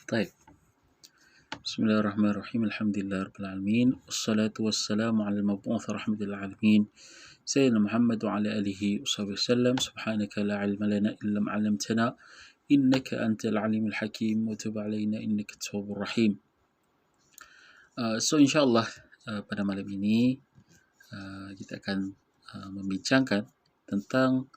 طيب. بسم الله الرحمن الرحيم. الحمد لله رب العالمين، والصلاة والسلام على المبعوث رحمة للعالمين سيدنا محمد وعلى آله وصحبه وسلم. سبحانك لا علم لنا إلا ما علمتنا إنك أنت العليم الحكيم وتب علينا إنك التواب الرحيم. So insyaAllah pada malam ini kita akan membincangkan tentang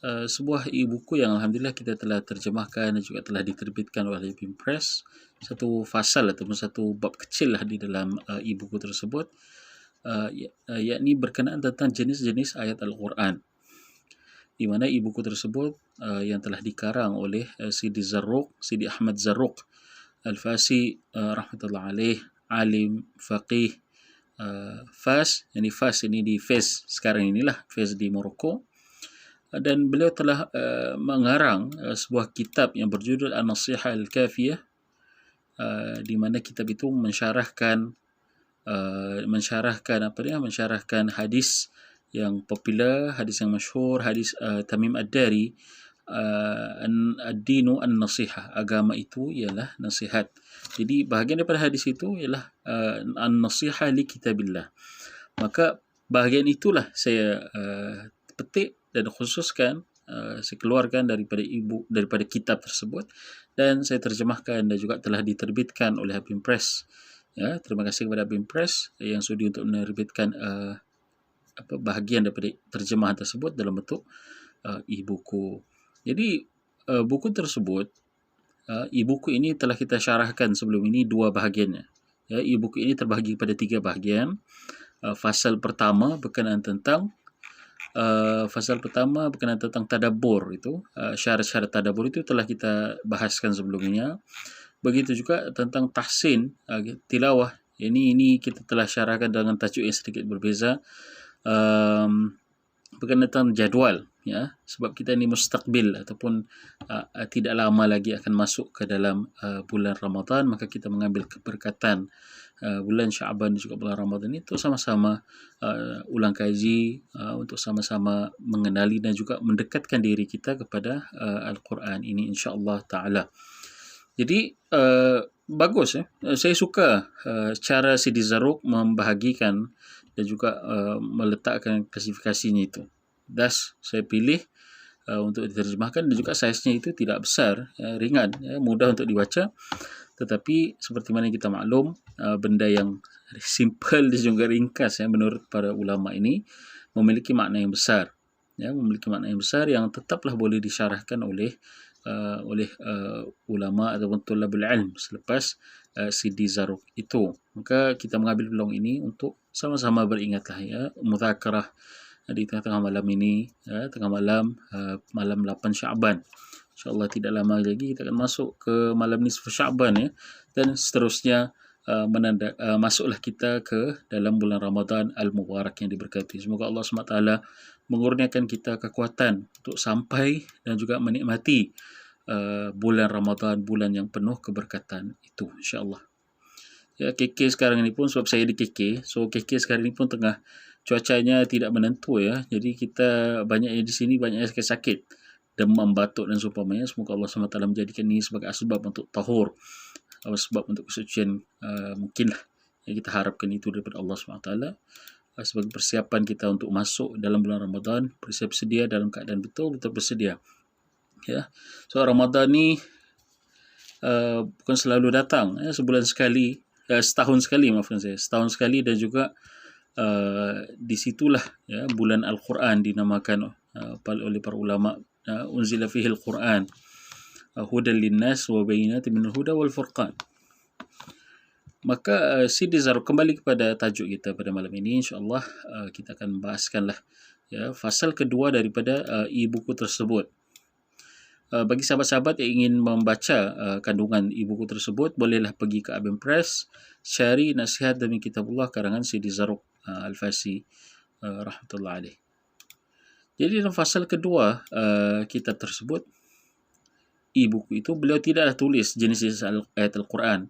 sebuah e-buku yang Alhamdulillah kita telah terjemahkan dan juga telah diterbitkan oleh BIM Press. Satu fasal ataupun satu bab kecil lah di dalam e-buku tersebut, yakni berkenaan tentang jenis-jenis ayat Al-Quran, di mana e-buku tersebut yang telah dikarang oleh Sidi Ahmad Zarruq Al-Fasi rahmatullah alaih, alim faqih Fas, yani Fas ini di Fez sekarang inilah, Fez di Morocco. Dan beliau telah mengarang sebuah kitab yang berjudul An-Nasihah Al-Kafiyah, di mana kitab itu mensyarahkan hadis yang popular, hadis yang masyhur, hadis Tamim Ad-Dari, Ad-Dinu An-Nasihah, agama itu ialah nasihat. Jadi bahagian daripada hadis itu ialah An-Nasihah li Kitabillah. Maka bahagian itulah saya petik dan khususkan, saya keluarkan daripada kitab tersebut dan saya terjemahkan dan juga telah diterbitkan oleh BIM Press. Ya, terima kasih kepada BIM Press yang sudi untuk menerbitkan bahagian daripada terjemahan tersebut dalam bentuk e-buku. Jadi buku tersebut, e-buku ini telah kita syarahkan sebelum ini dua bahagiannya. Ya, e-buku ini terbahagi pada 3 bahagian. Fasal pertama berkenaan tentang tadabbur itu, syarat-syarat tadabbur itu telah kita bahaskan sebelumnya. Begitu juga tentang tahsin tilawah. Ini kita telah syarahkan dengan tajuk yang sedikit berbeza. Berkenaan tentang jadual, ya, sebab kita ini mustaqbil ataupun tidak lama lagi akan masuk ke dalam bulan Ramadan, maka kita mengambil keberkatan bulan Sya'ban dan juga bulan Ramadan itu sama-sama ulang kaji untuk sama-sama mengenali dan juga mendekatkan diri kita kepada Al-Quran ini, insya-Allah taala. Jadi bagus ya. Saya suka cara Sidi Zarruq membahagikan dan juga meletakkan klasifikasinya itu. Thus saya pilih untuk diterjemahkan, dan juga saiznya itu tidak besar, ringan, mudah untuk dibaca. Tetapi seperti mana kita maklum, benda yang simple dan juga ringkas menurut para ulama ini memiliki makna yang besar, memiliki makna yang besar yang tetaplah boleh disyarahkan oleh ulama ataupun tulabul ilm selepas Sidi Zarruq itu. Maka kita mengambil peluang ini untuk sama-sama beringatlah, mudzakarah di tengah-tengah malam ini, tengah malam 8 Sya'ban. InsyaAllah tidak lama lagi kita akan masuk ke malam nisfu Sya'ban, dan seterusnya masuklah kita ke dalam bulan Ramadan Al-Mubarak yang diberkati. Semoga Allah SWT mengurniakan kita kekuatan untuk sampai dan juga menikmati bulan Ramadan, bulan yang penuh keberkatan itu, insyaAllah. Ya, KK sekarang ini pun, sebab saya di KK, so KK sekarang ini pun tengah cuacanya tidak menentu, jadi kita banyaknya di sini banyaknya sakit-sakit, demam, batuk dan seumpamanya. Semoga Allah SWT menjadikan ini sebagai asbab untuk tahur, sebab untuk kesucian, mungkinlah kita harapkan itu daripada Allah SWT sebagai persiapan kita untuk masuk dalam bulan Ramadan, bersedia dalam keadaan betul-betul bersedia. Ya, so Ramadan ni bukan selalu datang, sebulan sekali, setahun sekali, setahun sekali, dan juga disitulah bulan Al-Quran dinamakan oleh para ulama, unzila fihi Al-Quran hudan linnas wa bayyinatin minal huda wal furqan. Maka Sidi Zarruq, kembali kepada tajuk kita pada malam ini, insyaAllah kita akan membahaskanlah fasal kedua daripada e-buku tersebut. Bagi sahabat-sahabat yang ingin membaca kandungan e-buku tersebut, bolehlah pergi ke BIM Press, cari Nasihat demi Kitabullah karangan Sidi Zarruq Al-Fasi rahmatullah alaih. Jadi dalam fasal kedua kitab tersebut, e-buku itu, beliau tidaklah tulis jenis-jenis ayat Al-Quran.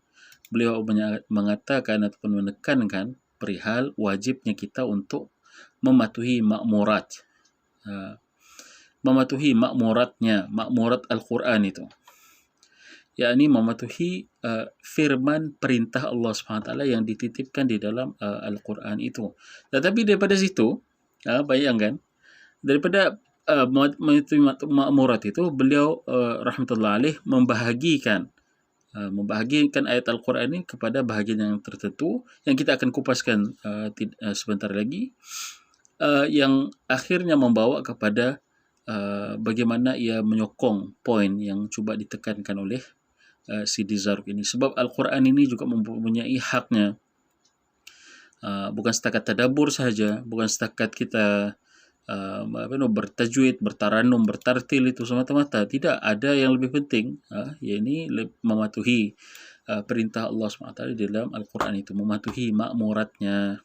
Beliau mengatakan ataupun menekankan perihal wajibnya kita untuk mematuhi makmurat, makmurat Al-Quran itu. yakni mematuhi firman perintah Allah SWT yang dititipkan di dalam Al-Quran itu. Tetapi daripada situ, bayangkan, daripada mematuhi ma'murat itu, beliau rahmatullah alaih membahagikan ayat Al-Quran ini kepada bahagian yang tertentu yang kita akan kupaskan sebentar lagi, yang akhirnya membawa kepada bagaimana ia menyokong poin yang cuba ditekankan oleh Sidi Zaruk ini. Sebab Al-Quran ini juga mempunyai haknya, bukan setakat tadabbur sahaja, bukan setakat kita bertajwid, bertaranum, bertartil itu semata-mata. Tidak, ada yang lebih penting, yakni mematuhi perintah Allah SWT di dalam Al-Quran itu, mematuhi makmuratnya.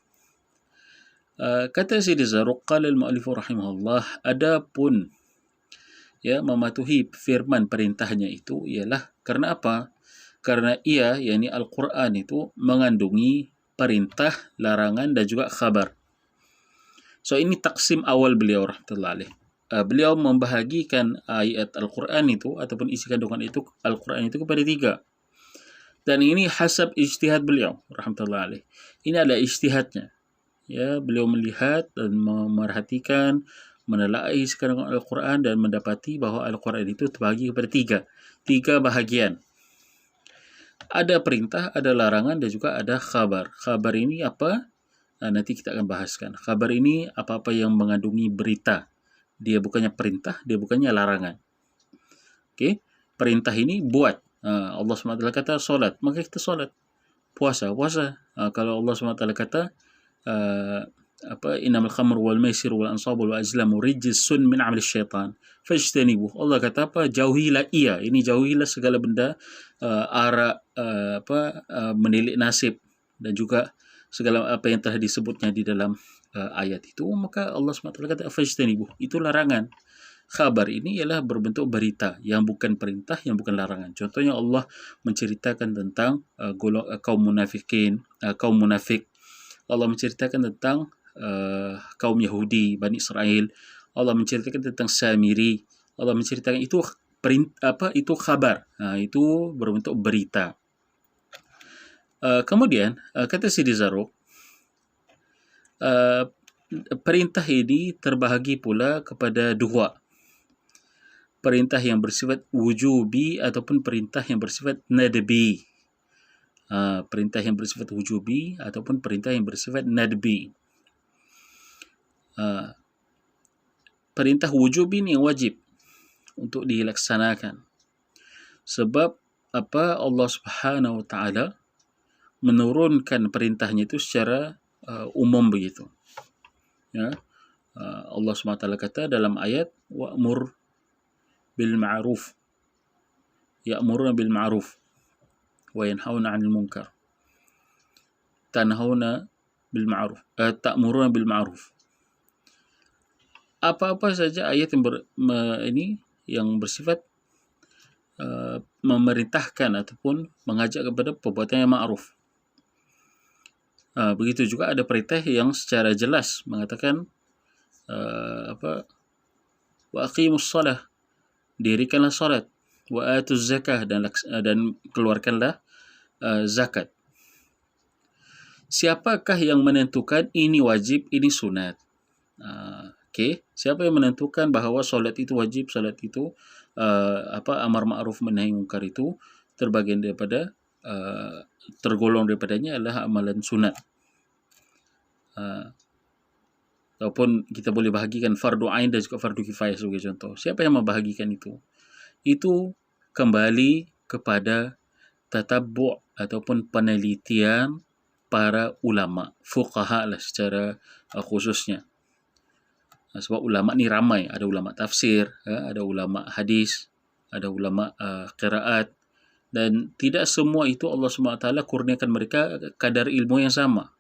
Kata Sidi Zaruk, qala al-mu'allifu rahimahullah, adapun mematuhi firman perintahnya itu ialah karena apa? Karena ia, yakni Al-Quran itu mengandungi perintah, larangan dan juga khabar. So ini taksim awal beliau rahmatullah alaih. Beliau membahagikan ayat Al-Quran itu ataupun isi kandungan itu Al-Quran itu kepada 3. Dan ini hasab ijtihad beliau rahmatullah alaih. Ini adalah ijtihadnya. Ya, beliau melihat dan memerhatikan, menelaah isi kandungan Al-Quran dan mendapati bahawa Al-Quran itu terbagi kepada 3 bahagian. Ada perintah, ada larangan dan juga ada khabar. Khabar ini apa? Nanti kita akan bahaskan. Khabar ini apa-apa yang mengandungi berita. Dia bukannya perintah, dia bukannya larangan. Okey, perintah ini buat. Allah SWT kata solat, maka kita solat. Puasa. Kalau Allah SWT kata innamal khamru wal maisir wal ansab wal azlamu rijsun min amali syaitan fajtanibuh. Allah kata apa? Jauhilah ia. Ini jauhilah segala benda arak, menilik nasib dan juga segala apa yang telah disebutnya di dalam ayat itu. Maka Allah SWT kata fajtanibuh. Itu larangan. Khabar ini ialah berbentuk berita yang bukan perintah, yang bukan larangan. Contohnya Allah menceritakan tentang kaum munafikin, kaum munafik. Allah menceritakan tentang kaum Yahudi, Bani Israel. Allah menceritakan tentang Samiri. Allah menceritakan itu itu khabar. Itu berbentuk berita. Kemudian kata Sidi Zaruk, perintah ini terbahagi pula kepada 2. Perintah yang bersifat wujubi ataupun perintah yang bersifat nadbi. Perintah yang bersifat wujubi ataupun perintah yang bersifat nadbi. Perintah wujub ini wajib untuk dilaksanakan. Sebab Allah Subhanahu wa taala menurunkan perintahnya itu secara umum begitu. Ya. Allah SWT kata dalam ayat wa'mur bil ma'ruf. Ya'muruna bil ma'ruf wa yanhauna 'anil munkar. Tanhauna bil ma'ruf. Ta'muruna bil ma'ruf. Apa-apa saja ayat yang bersifat memerintahkan ataupun mengajak kepada perbuatan yang ma'ruf. Begitu juga ada perintah yang secara jelas mengatakan wa aqimus shalah, dirikanlah salat, wa atuz zakah, dan keluarkanlah zakat. Siapakah yang menentukan ini wajib, ini sunat? Siapa yang menentukan bahawa solat itu wajib, solat itu amar ma'ruf nahi munkar itu terbagian daripada tergolong daripadanya adalah amalan sunat. Ataupun kita boleh bahagikan fardu ain dan juga fardu kifayah sebagai contoh. Siapa yang membahagikan itu? Itu kembali kepada tatabbu' ataupun penelitian para ulama, fuqaha lah secara khususnya. Sebab ulama ni ramai, ada ulama tafsir, ada ulama hadis, ada ulama qiraat, dan tidak semua itu Allah SWT kurniakan mereka kadar ilmu yang sama.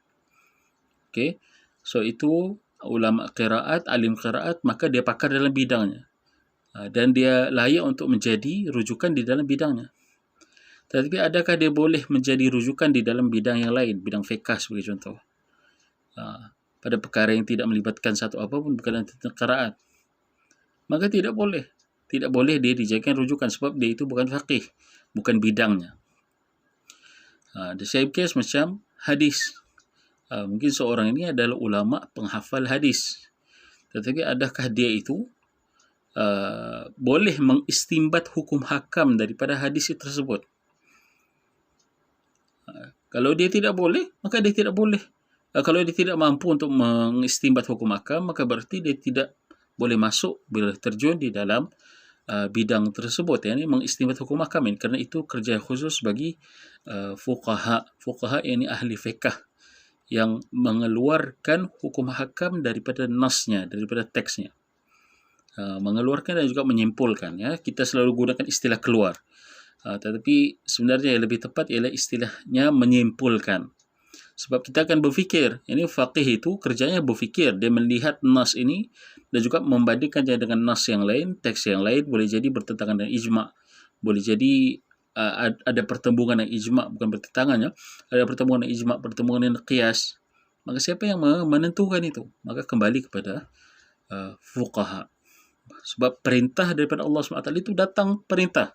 Okey. So itu ulama qiraat, alim qiraat, maka dia pakar dalam bidangnya. Dan dia layak untuk menjadi rujukan di dalam bidangnya. Tetapi adakah dia boleh menjadi rujukan di dalam bidang yang lain, bidang fiqh sebagai contoh? Pada perkara yang tidak melibatkan satu apapun berkaitan tentang qiraat. Maka tidak boleh. Tidak boleh dia dijadikan rujukan sebab dia itu bukan faqih. bukan bidangnya. The same case macam hadis. Mungkin seorang ini adalah ulama penghafal hadis, tetapi adakah dia itu boleh mengistimbat hukum hakam daripada hadis tersebut? Kalau dia tidak boleh, maka dia tidak boleh. Kalau dia tidak mampu untuk mengistimbat hukum hakam, maka berarti dia tidak boleh masuk bila terjun di dalam bidang tersebut, yakni mengistimbat hukum hakam ini, kerana itu kerja khusus bagi fuqaha. Fuqaha ini ahli fiqh yang mengeluarkan hukum hakam daripada nasnya, daripada teksnya. Mengeluarkan dan juga menyimpulkan. Ya, kita selalu gunakan istilah keluar. Tetapi sebenarnya yang lebih tepat ialah istilahnya menyimpulkan. Sebab kita akan berfikir, ini faqih itu kerjanya berfikir, dia melihat nas ini dan juga membandingkannya dengan nas yang lain, teks yang lain, boleh jadi bertentangan dengan ijma', boleh jadi ada pertembungan dengan ijma', bukan bertentangan ya, ada pertembungan dengan ijma', pertembungan dengan qiyas. Maka siapa yang menentukan itu? Maka kembali kepada fuqaha. Sebab perintah daripada Allah SWT itu datang perintah.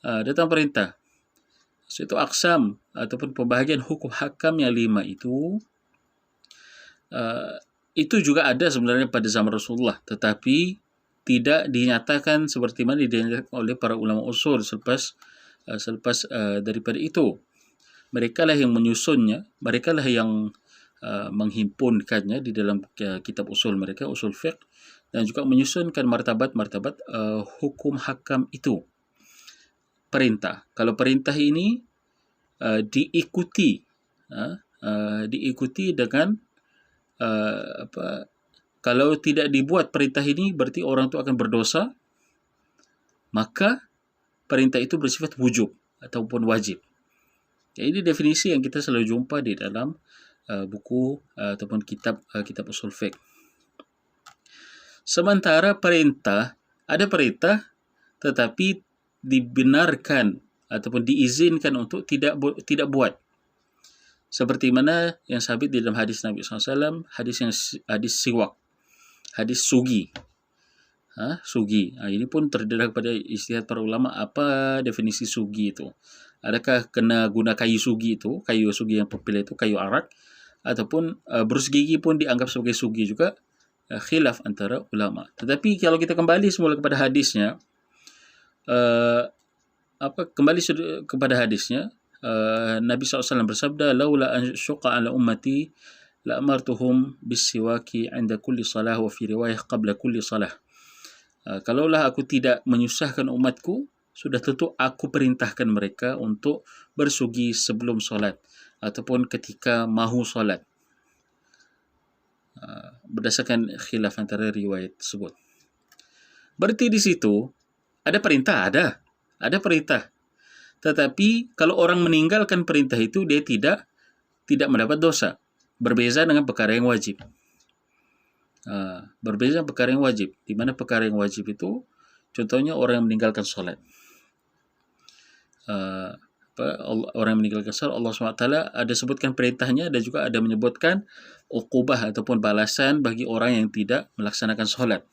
Datang perintah. So, itu aksam ataupun pembahagian hukum hakam yang 5 itu juga ada sebenarnya pada zaman Rasulullah, tetapi tidak dinyatakan seperti mana dinyatakan oleh para ulama usul selepas daripada itu. Mereka lah yang menyusunnya, mereka lah yang menghimpunkannya di dalam kitab usul mereka, usul fiqh, dan juga menyusunkan martabat-martabat hukum hakam itu. Perintah. Kalau perintah ini diikuti dengan kalau tidak dibuat perintah ini berarti orang itu akan berdosa, maka perintah itu bersifat wujub ataupun wajib. Ini definisi yang kita selalu jumpa di dalam buku ataupun kitab usul fiqh. Sementara perintah, ada perintah tetapi dibenarkan ataupun diizinkan untuk tidak buat. Seperti mana yang sabit di dalam hadis Nabi SAW, hadis siwak, hadis sugi. Sugi. Ini pun terdedah kepada ijtihad para ulama, apa definisi sugi itu. Adakah kena guna kayu sugi itu, kayu sugi yang popular itu, kayu arak, ataupun berus gigi pun dianggap sebagai sugi juga, khilaf antara ulama. Tetapi kalau kita kembali semula kepada hadisnya, kembali kepada hadisnya, Nabi SAW bersabda, laula an syuqa ala ummati la amartuhum bisiwaki 'inda kulli salah wa fi riwayah qabla kulli salah. Kalaulah aku tidak menyusahkan umatku, sudah tentu aku perintahkan mereka untuk bersugi sebelum solat ataupun ketika mahu solat. Berdasarkan khilaf antara riwayat tersebut. Berarti di situ ada perintah, ada perintah. Tetapi kalau orang meninggalkan perintah itu, dia tidak mendapat dosa. Berbeza dengan perkara yang wajib. Berbeza dengan perkara yang wajib. Di mana perkara yang wajib itu, contohnya orang yang meninggalkan solat. Orang yang meninggalkan solat, Allah SWT ada sebutkan perintahnya dan juga ada menyebutkan uqubah ataupun balasan bagi orang yang tidak melaksanakan solat.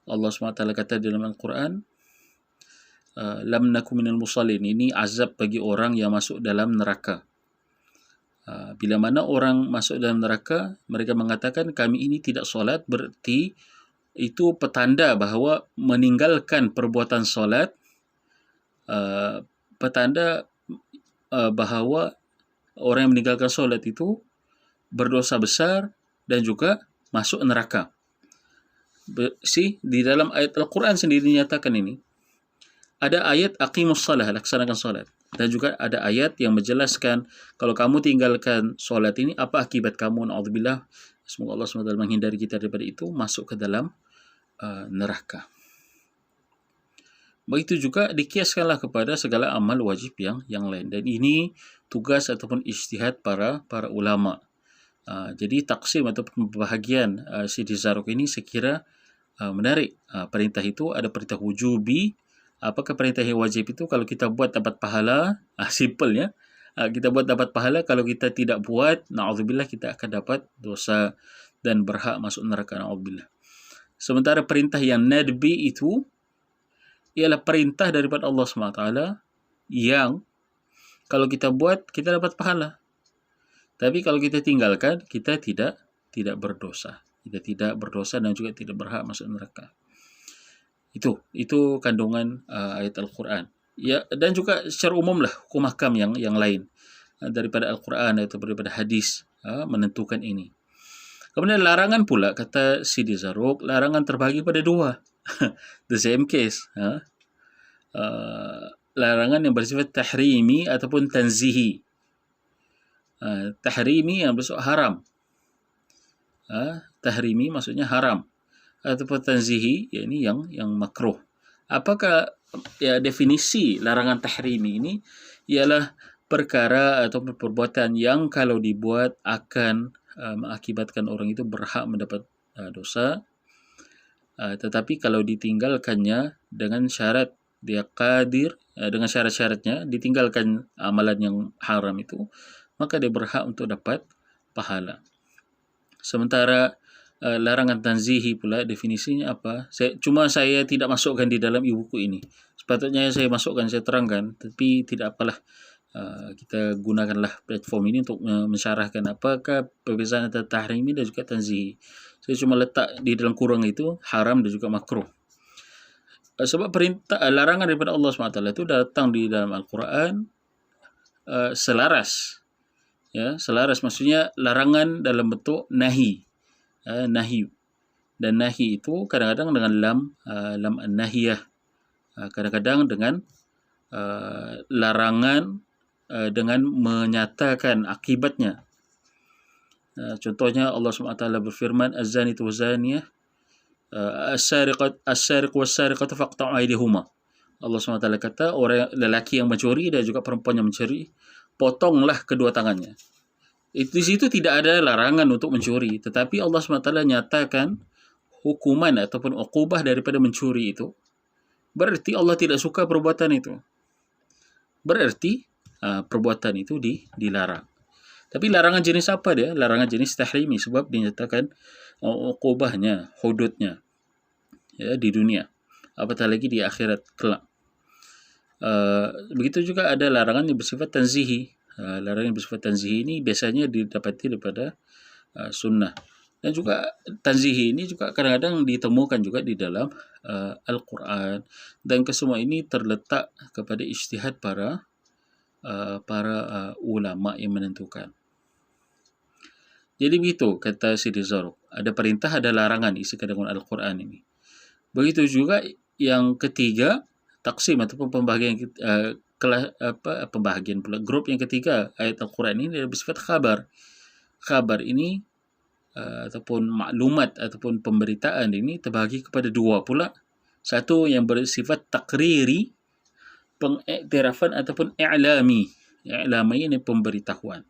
Allah SWT kata dalam Al-Quran, lam naku minal musallin, ini azab bagi orang yang masuk dalam neraka. Bila mana orang masuk dalam neraka, mereka mengatakan kami ini tidak solat, berarti itu petanda bahawa meninggalkan perbuatan solat, petanda bahawa orang yang meninggalkan solat itu berdosa besar dan juga masuk neraka. Di dalam ayat Al-Quran sendiri dinyatakan ini. Ada ayat aqimus salah, laksanakan solat. Dan juga ada ayat yang menjelaskan kalau kamu tinggalkan solat ini, apa akibat kamu, na'udzubillah. Semoga Allah SWT menghindari kita daripada itu, masuk ke dalam neraka. Begitu juga dikiaskanlah kepada segala amal wajib yang lain. Dan ini tugas ataupun ijtihad para ulama. Jadi taksim ataupun pembahagian Sidi Zarruq ini saya kira menarik. Perintah itu ada perintah wujubi. Apakah perintah yang wajib itu kalau kita buat dapat pahala? Simple ya. Kita buat dapat pahala, kalau kita tidak buat, na'udzubillah, kita akan dapat dosa dan berhak masuk neraka, na'udzubillah. Sementara perintah yang nadbi itu ialah perintah daripada Allah SWT yang kalau kita buat, kita dapat pahala. Tapi kalau kita tinggalkan, kita tidak berdosa. Kita tidak berdosa dan juga tidak berhak masuk neraka. Itu kandungan ayat Al-Quran. Ya, dan juga secara umum lah hukum hakam yang lain daripada Al-Quran atau daripada hadis menentukan ini. Kemudian larangan pula, kata Sidi Zarruq, larangan terbahagi pada dua. The same case. Larangan yang bersifat tahrimi ataupun tanzihi. Tahrimi yang bermaksud haram. Tahrimi maksudnya haram. Ataupun tanzihi, yakni yang makruh. Apakah definisi larangan tahrimi ini? Ialah perkara atau perbuatan yang kalau dibuat akan mengakibatkan orang itu berhak mendapat dosa, tetapi kalau ditinggalkannya dengan syarat dia qadir, dengan syarat-syaratnya, ditinggalkan amalan yang haram itu, maka dia berhak untuk dapat pahala. Sementara larangan tanzihi pula definisinya apa? Saya tidak masukkan di dalam e-buku ini. Sepatutnya saya masukkan, saya terangkan, tapi tidak apalah. Kita gunakanlah platform ini untuk mensyarahkan apakah perbezaan antara tahrimi dan juga tanzihi. Saya cuma letak di dalam kurung itu haram dan juga makruh. Sebab perintah larangan daripada Allah SWT itu datang di dalam Al-Quran selaras. Ya, selaras maksudnya larangan dalam bentuk nahi. Nahi. Dan nahi itu kadang-kadang dengan lam an-nahiyah. Kadang-kadang dengan larangan dengan menyatakan akibatnya. Contohnya Allah SWT berfirman, az-zani tu zaniyah as-sariq was-sariqatu faqta'u aydihuma. Allah SWT kata orang lelaki yang mencuri dan juga perempuan yang mencuri, potonglah kedua tangannya. Di situ tidak ada larangan untuk mencuri, tetapi Allah SWT nyatakan hukuman ataupun uqubah daripada mencuri itu. Berarti Allah tidak suka perbuatan itu. Berarti perbuatan itu dilarang. Tapi larangan jenis apa dia? Larangan jenis tahrimi, sebab dinyatakan uqubahnya, hududnya ya, di dunia. Apatah lagi di akhirat kelak. Begitu juga ada larangan yang bersifat tanzihi. Larangan yang bersifat tanzihi ini biasanya didapati daripada sunnah. Dan juga tanzihi ini juga kadang-kadang ditemukan juga di dalam Al-Quran. Dan kesemua ini terletak kepada ijtihad para ulama yang menentukan. Jadi begitu kata Sidi Zarruq. Ada perintah, ada larangan isi kandungan Al-Quran ini. Begitu juga yang ketiga, taksim ataupun pembahagian pembahagian pula grup yang ketiga ayat Al-Quran ini bersifat khabar. Khabar ini ataupun maklumat ataupun pemberitaan ini terbahagi kepada dua pula. Satu yang bersifat takriri, pengiktirafan ataupun i'lami. I'lami ini pemberitahuan.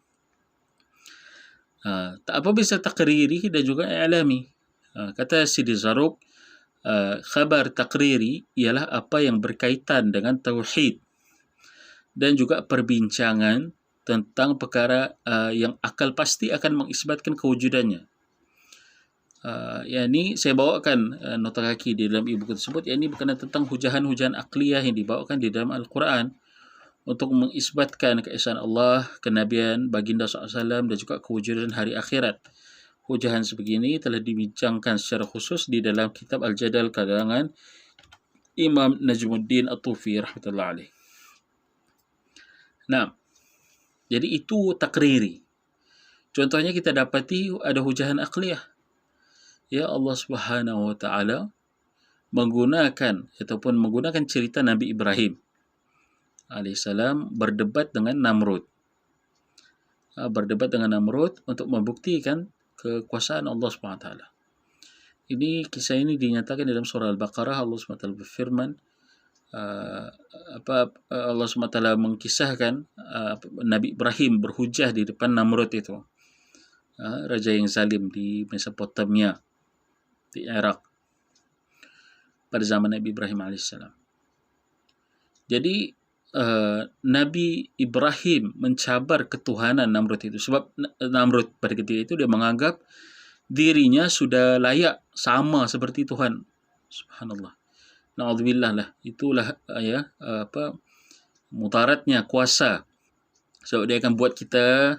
Apa bisa takriri dan juga i'lami? Kata Sidi Zarruq, khabar takriri ialah apa yang berkaitan dengan tauhid dan juga perbincangan tentang perkara yang akal pasti akan mengisbatkan kewujudannya. Yang ini saya bawakan nota kaki di dalam e-buku tersebut. Yang ini berkenaan tentang hujahan-hujahan akliyah yang dibawakan di dalam Al-Quran untuk mengisbatkan keesaan Allah, kenabian baginda SAW dan juga kewujudan hari akhirat. Hujahan sebegini telah dibincangkan secara khusus di dalam kitab Al-Jadal karangan Imam Najmuddin At-Tufi rahmatullah alaih. Nah, jadi itu takriri. Contohnya kita dapati ada hujahan akliyah. Ya, Allah Subhanahu wa taala menggunakan cerita Nabi Ibrahim alaihissalam berdebat dengan Namrud. Berdebat dengan Namrud untuk membuktikan kekuasaan Allah Subhanahu wa taala. Kisah ini dinyatakan dalam surah Al-Baqarah. Allah Subhanahu wa taala berfirman, Allah Subhanahu wa taala mengkisahkan Nabi Ibrahim berhujah di depan Namrud itu. Raja yang zalim di Mesopotamia, di Iraq pada zaman Nabi Ibrahim alaihissalam. Jadi Nabi Ibrahim mencabar ketuhanan Namrud itu, sebab Namrud pada ketika itu dia menganggap dirinya sudah layak sama seperti Tuhan. Subhanallah. Na'udzubillah lah. Itulah mudaratnya kuasa. So dia akan buat kita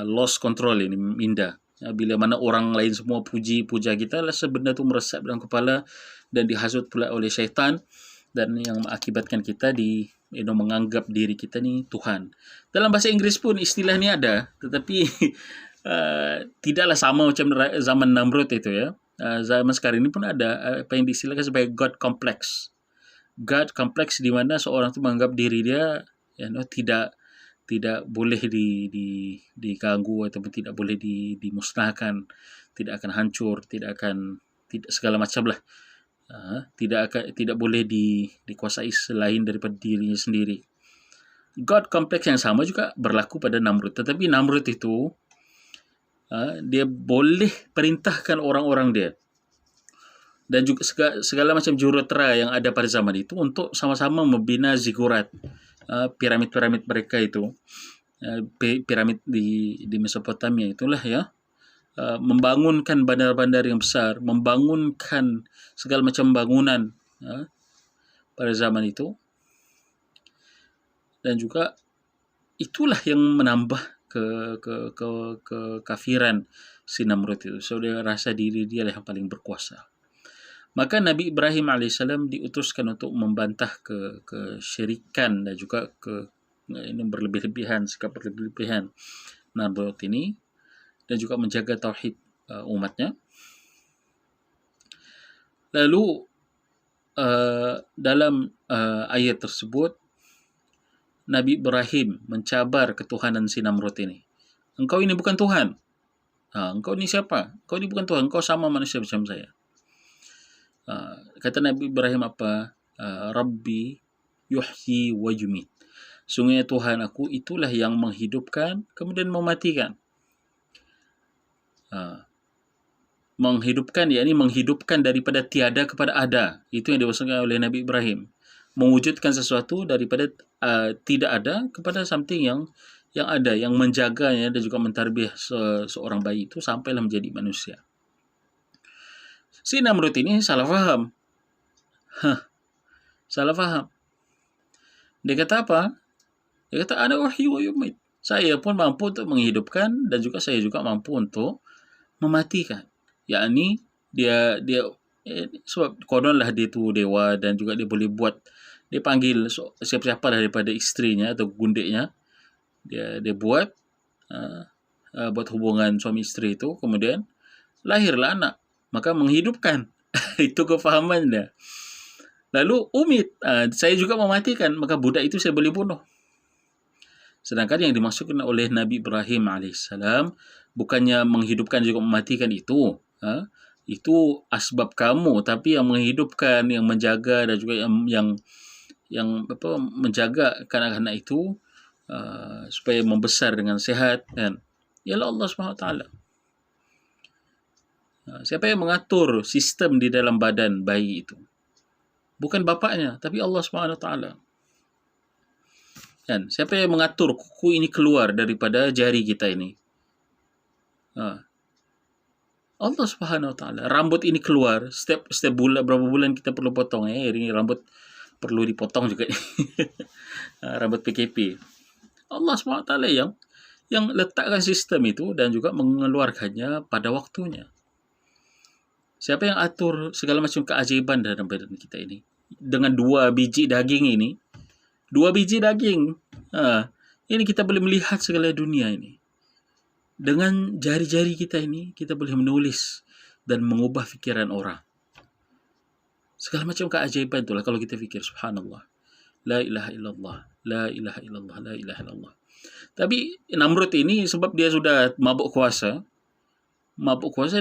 lost control ini, minda. Bila mana orang lain semua puja kita, rasa benda tu meresap dalam kepala dan dihasut pula oleh syaitan, dan yang mengakibatkan kita menganggap diri kita ni Tuhan. Dalam bahasa Inggeris pun istilah ni ada, tetapi tidaklah sama macam zaman Namrud itu ya. Zaman sekarang ini pun ada apa yang diistilahkan sebagai God Complex. God Complex di mana seorang tu menganggap diri dia tidak boleh diganggu ataupun tidak boleh dimusnahkan, tidak akan hancur, tidak segala macam lah. Tidak boleh dikuasai selain daripada dirinya sendiri. God Complex yang sama juga berlaku pada Namrud. Tetapi Namrud itu dia boleh perintahkan orang-orang dia dan juga segala macam jurutera yang ada pada zaman itu untuk sama-sama membina zigurat, piramid-piramid mereka itu, piramid di Mesopotamia itulah ya, membangunkan bandar-bandar yang besar, membangunkan segala macam bangunan pada zaman itu, dan juga itulah yang menambah kekafiran si Namrud itu. So dia rasa diri dia lah yang paling berkuasa. Maka Nabi Ibrahim AS diutuskan untuk membantah kesyirikan dan juga ini sikap berlebihan Namrud ini, dan juga menjaga tauhid umatnya. Lalu dalam ayat tersebut Nabi Ibrahim mencabar ketuhanan si Namrud ini. Engkau ini bukan Tuhan. Engkau ini siapa? Engkau ini bukan Tuhan. Engkau sama manusia macam saya. Kata Nabi Ibrahim apa? Rabbi yuhyi wa yumit. Sungguhnya Tuhan aku itulah yang menghidupkan kemudian mematikan. Menghidupkan, yakni menghidupkan daripada tiada kepada ada. Itu yang dimaksudkan oleh Nabi Ibrahim. Mewujudkan sesuatu daripada tidak ada kepada something yang ada, yang menjaganya dan juga mentarbiah seorang bayi itu sampailah menjadi manusia. Si Namrud ini salah faham. Salah faham. Dia kata apa? Dia kata ana wahyi wa yumit. Saya pun mampu untuk menghidupkan dan juga saya juga mampu untuk mematikan. Yakni dia sebab kononlah dia tu dewa dan juga dia boleh buat, dia panggil siapa-siapa daripada isterinya atau gundiknya, dia buat buat hubungan suami isteri itu, kemudian lahirlah anak, maka menghidupkan. Itu kefahaman dia. Lalu umit, saya juga mematikan, maka budak itu saya boleh bunuh. Sedangkan yang dimaksudkan oleh Nabi Ibrahim AS bukannya menghidupkan juga mematikan itu. Itu asbab kamu, tapi yang menghidupkan, yang menjaga dan juga yang menjaga kanak-kanak itu supaya membesar dengan sehat, kan, ialah Allah SWT. Siapa yang mengatur sistem di dalam badan bayi itu? Bukan bapaknya, tapi Allah SWT. Kan? Siapa yang mengatur kuku ini keluar daripada jari kita ini? Allah Subhanahu Wa Taala. Rambut ini keluar setiap bulan, berapa bulan kita perlu potong ya. Ini rambut perlu dipotong juga. Rambut PKP. Allah Subhanahu Wa Taala yang letakkan sistem itu dan juga mengeluarkannya pada waktunya. Siapa yang atur segala macam keajaiban dalam badan kita ini? Dengan 2 biji daging ini, 2 biji daging, ini kita boleh melihat segala dunia ini. Dengan jari-jari kita ini, kita boleh menulis dan mengubah fikiran orang. Segala macam keajaiban itulah kalau kita fikir, subhanallah. La ilaha illallah, la ilaha illallah, la ilaha illallah. Tapi Namrud ini sebab dia sudah mabuk kuasa,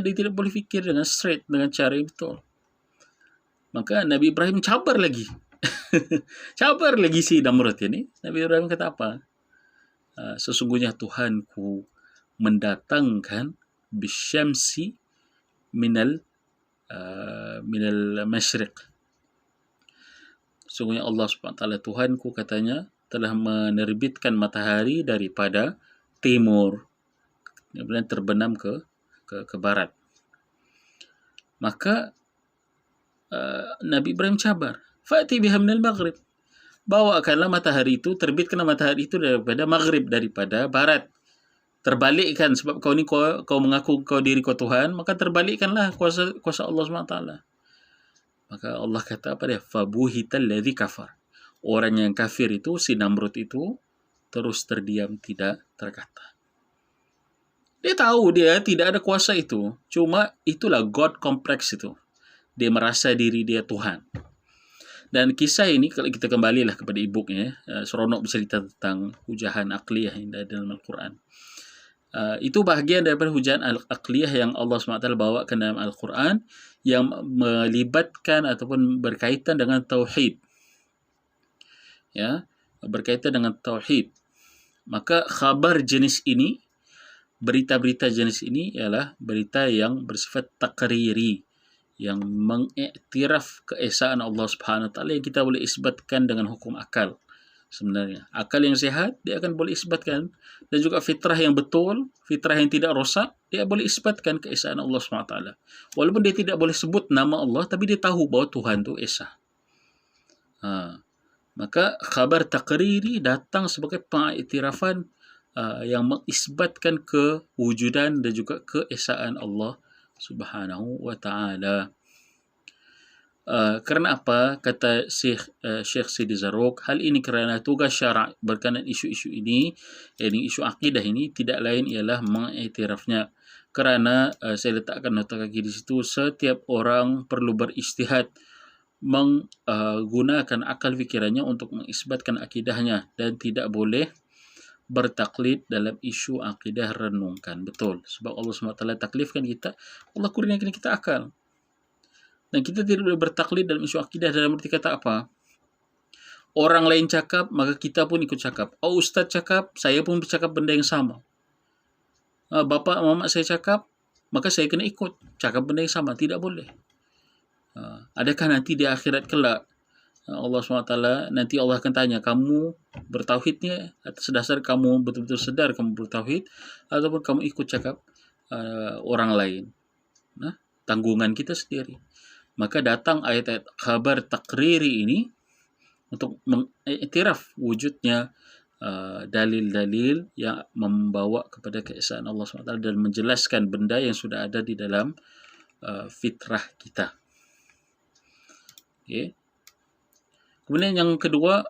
dia tidak boleh fikir dengan straight, dengan cara yang betul. Maka Nabi Ibrahim cabar lagi. Cabar lagi si Namrud ini. Nabi Ibrahim kata apa? Sesungguhnya Tuhanku mendatangkan bisyamsi minal masyriq. Sesungguhnya Allah SWT Tuhanku katanya telah menerbitkan matahari daripada timur, kemudian terbenam ke barat. Maka Nabi Ibrahim cabar, fa'ti biha minal maghrib, bawakanlah matahari itu, terbitkanlah matahari itu daripada maghrib, daripada barat. Terbalikkan, sebab kau ni kau mengaku kau diri kau Tuhan, maka terbalikkanlah kuasa Allah SWT. Maka Allah kata apa dia? Fabuhital ladzi kafar. Orang yang kafir itu, si Namrud itu, terus terdiam, tidak terkata. Dia tahu dia tidak ada kuasa itu. Cuma itulah God complex itu. Dia merasa diri dia Tuhan. Dan kisah ini, kalau kita kembalilah kepada e-booknya, seronok bercerita tentang hujahan akliyah yang ada dalam Al-Quran. Itu bahagian daripada hujahan akliyah yang Allah SWT bawakan dalam Al-Quran, yang melibatkan ataupun berkaitan dengan tauhid. Ya, berkaitan dengan tauhid. Maka khabar jenis ini, berita-berita jenis ini ialah berita yang bersifat takriri, yang mengiktiraf keesaan Allah Subhanahu Wa Taala, yang kita boleh isbatkan dengan hukum akal. Sebenarnya akal yang sihat dia akan boleh isbatkan, dan juga fitrah yang betul, fitrah yang tidak rosak, dia boleh isbatkan keesaan Allah Subhanahu Wa Taala. Walaupun dia tidak boleh sebut nama Allah, tapi dia tahu bahawa Tuhan itu esa. Maka khabar takriri datang sebagai pengiktirafan yang mengisbatkan kewujudan dan juga keesaan Allah Subhanahu wa Ta'ala. Kerana apa? Kata Syekh Sidi Zarruq, hal ini kerana tugas syarak berkenaan isu-isu ini, isu akidah ini, tidak lain ialah mengiktirafnya. Kerana saya letakkan nota kaki di situ, setiap orang perlu beristihad menggunakan akal fikirannya untuk mengisbatkan akidahnya, dan tidak boleh bertaklid dalam isu akidah renungkan. Betul. Sebab Allah SWT taklifkan kita, Allah kurniakan kita akal. Dan kita tidak boleh bertaklid dalam isu akidah dalam arti kata apa? Orang lain cakap, maka kita pun ikut cakap. Oh, Ustaz cakap, saya pun bercakap benda yang sama. Bapa mamak saya cakap, maka saya kena ikut cakap benda yang sama. Tidak boleh. Adakah nanti di akhirat kelak Allah SWT, nanti Allah akan tanya, kamu bertauhidnya atas dasar kamu betul-betul sedar kamu bertauhid, ataupun kamu ikut cakap orang lain? Tanggungan kita sendiri. Maka datang ayat-ayat khabar takriri ini untuk mengiktiraf wujudnya dalil-dalil yang membawa kepada keesaan Allah SWT, dan menjelaskan benda yang sudah ada di dalam fitrah kita. Okay. Kemudian yang kedua,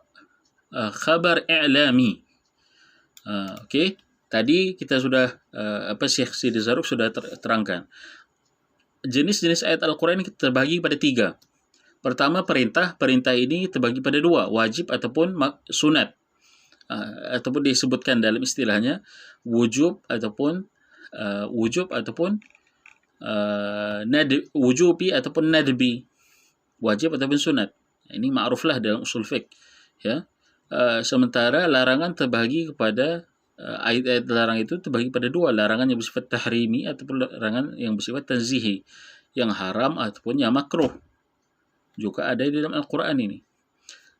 khabar i'lami. Okey, tadi kita sudah Syekh Sidi Zarruq sudah terangkan. Jenis-jenis ayat Al-Quran ini terbagi pada 3. Pertama, perintah. Perintah ini terbagi pada 2, wajib ataupun sunat. Ataupun disebutkan dalam istilahnya wujub ataupun wujubi ataupun nadbi. Wajib ataupun sunat. Ini ma'ruflah dalam usul fiqh, ya. Sementara larangan terbagi kepada ayat-ayat larang itu terbagi pada 2, larangan yang bersifat tahrimi ataupun larangan yang bersifat tanzihi, yang haram ataupun yang makruh. Juga ada di dalam Al-Quran ini.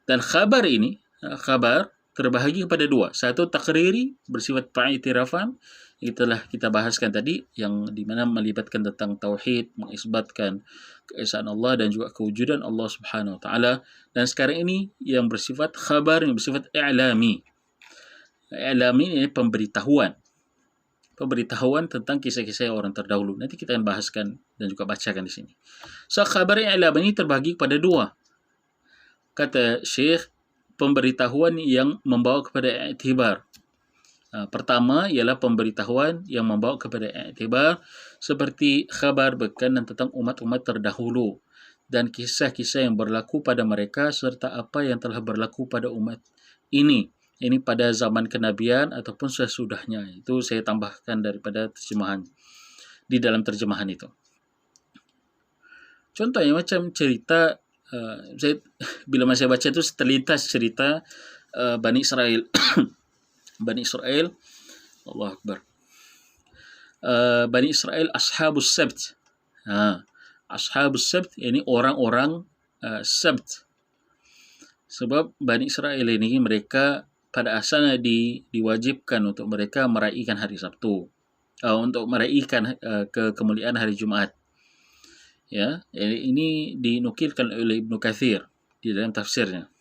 Dan khabar ini, khabar terbahagi kepada 2. Satu, takriri bersifat pengiktirafan, yang telah kita bahaskan tadi, yang di mana melibatkan tentang tauhid, mengisbatkan keesaan Allah dan juga kewujudan Allah Subhanahu Wa Taala. Dan sekarang ini yang bersifat khabar, yang bersifat i'lami. I'lami ini pemberitahuan tentang kisah-kisah orang terdahulu. Nanti kita akan bahaskan dan juga bacakan di sini. So, khabar i'lami ini terbagi kepada 2. Kata Syekh, pemberitahuan yang membawa kepada i'tibar. Pertama ialah pemberitahuan yang membawa kepada i'tibar, seperti khabar berkenaan tentang umat-umat terdahulu dan kisah-kisah yang berlaku pada mereka, serta apa yang telah berlaku pada umat ini pada zaman kenabian ataupun sesudahnya. Itu saya tambahkan daripada terjemahan, di dalam terjemahan itu. Contohnya macam cerita, bila saya baca itu terlintas cerita Bani Israel. Bani Israel, Allah Akbar. Bani Israel Ashabus Sabt. Ashabus Sabt ini orang-orang Sabt. Sebab Bani Israel ini mereka pada asalnya diwajibkan untuk mereka meraihkan hari Sabtu, untuk meraihkan kemuliaan hari Jumaat. Ya, ini dinukilkan oleh Ibnu Katsir di dalam tafsirnya.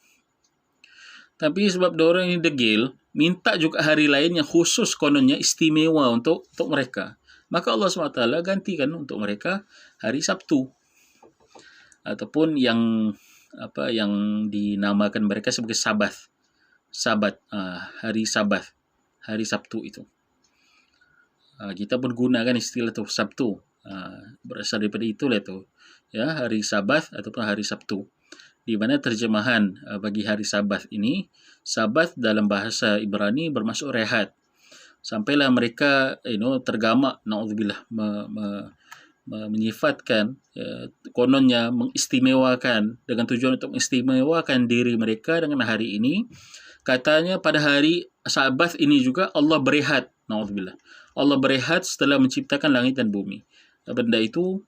Tapi sebab diorang ini degil, minta juga hari lain yang khusus kononnya istimewa untuk mereka. Maka Allah SWT gantikan untuk mereka hari Sabtu, ataupun yang dinamakan mereka sebagai Sabat. Hari Sabat, hari Sabtu itu. Kita pun gunakan istilah itu Sabtu. Berasal daripada itulah itu. Ya, hari Sabat ataupun hari Sabtu. Di mana terjemahan bagi hari Sabat ini, Sabat dalam bahasa Ibrani bermaksud rehat. Sampailah mereka tergamak, naudzubillah, menyifatkan, kononnya mengistimewakan, dengan tujuan untuk mengistimewakan diri mereka dengan hari ini. Katanya pada hari Sabat ini juga Allah berehat, naudzubillah. Allah berehat setelah menciptakan langit dan bumi. Benda itu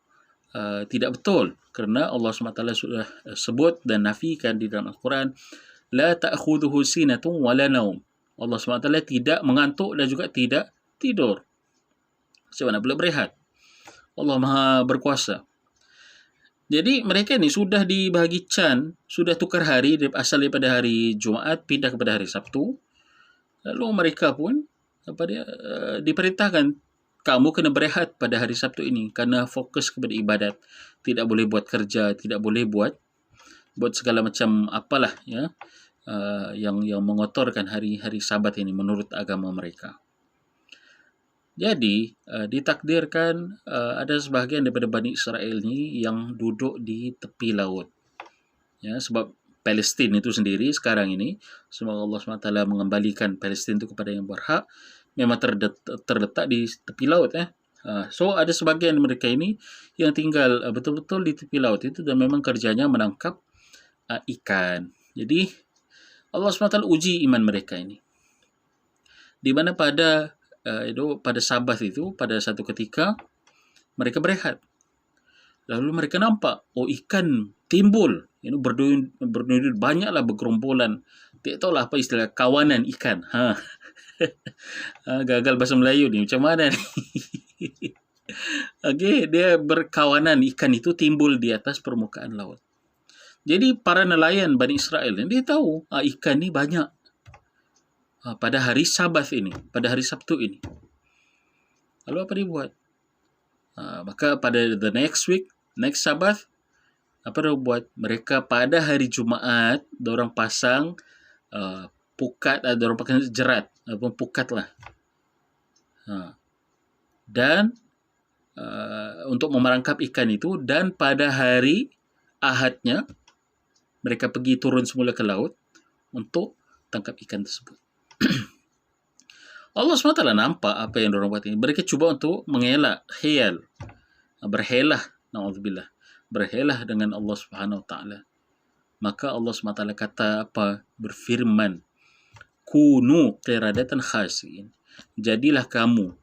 tidak betul, kerana Allah SWT sudah sebut dan nafikan di dalam Al-Quran, la ta'khudhuhu sinatun wala naum. Allah SWT tidak mengantuk dan juga tidak tidur. Macam mana pula berehat? Allah Maha berkuasa. Jadi mereka ni sudah dibahagi can, sudah tukar hari, asal daripada hari Jumaat pindah kepada hari Sabtu. Lalu mereka pun diperintahkan, kamu kena berehat pada hari Sabtu ini kerana fokus kepada ibadat. Tidak boleh buat kerja, tidak boleh buat segala macam apalah yang mengotorkan hari-hari Sabat ini menurut agama mereka. Jadi ditakdirkan ada sebahagian daripada Bani Israel ni yang duduk di tepi laut. Ya, sebab Palestin itu sendiri sekarang ini, semoga Allah SWT mengembalikan Palestin itu kepada yang berhak, memang terletak di tepi laut. So ada sebahagian mereka ini yang tinggal betul-betul di tepi laut itu, dan memang kerjanya menangkap ikan. Jadi Allah SWT uji iman mereka ini, di mana pada Sabat itu, pada satu ketika mereka berehat, lalu mereka nampak ikan timbul, berduyun, banyaklah bergerombolan. Tak tahulah apa istilah kawanan ikan. Gagal bahasa Melayu ni, macam mana ni? Okey, dia berkawanan, ikan itu timbul di atas permukaan laut. Jadi para nelayan Bani Israel ni, dia tahu ikan ni banyak pada hari Sabat ini, pada hari Sabtu ini. Lalu apa dia buat? Maka pada the next week, next Sabat, apa dia buat? Mereka pada hari Jumaat, diorang pasang pukat, diorang pakai jerat ataupun pukat lah, dan untuk memerangkap ikan itu. Dan pada hari Ahadnya mereka pergi turun semula ke laut untuk tangkap ikan tersebut. Allah SWT nampak apa yang diorang buat ini. Mereka cuba untuk mengelak, khayal, berhelah, na'udzubillah, berhelah dengan Allah Subhanahu Wa Taala. Maka Allah SWT kata apa? Berfirman, kunu qiradatan khasiin, jadilah kamu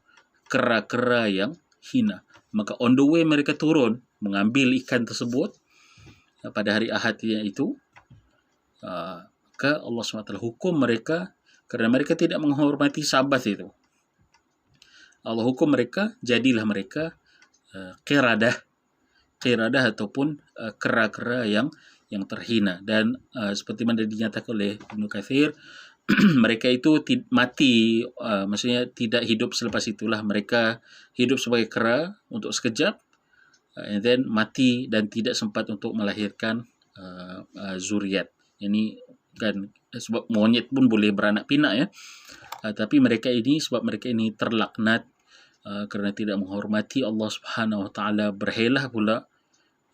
kera-kera yang hina. Maka on the way mereka turun mengambil ikan tersebut pada hari Ahad itu, maka Allah SWT hukum mereka kerana mereka tidak menghormati Sabat itu. Allah hukum mereka, jadilah mereka qiradah ataupun kera-kera yang terhina. Dan seperti mana dinyatakan oleh Ibnu Katsir, mereka itu mati, maksudnya tidak hidup selepas itulah. Mereka hidup sebagai kera untuk sekejap, and then mati dan tidak sempat untuk melahirkan zuriat. Ini kan sebab monyet pun boleh beranak pinak, ya. Tapi mereka ini, sebab mereka ini terlaknat kerana tidak menghormati Allah Subhanahu Wa Taala, berhelah pula,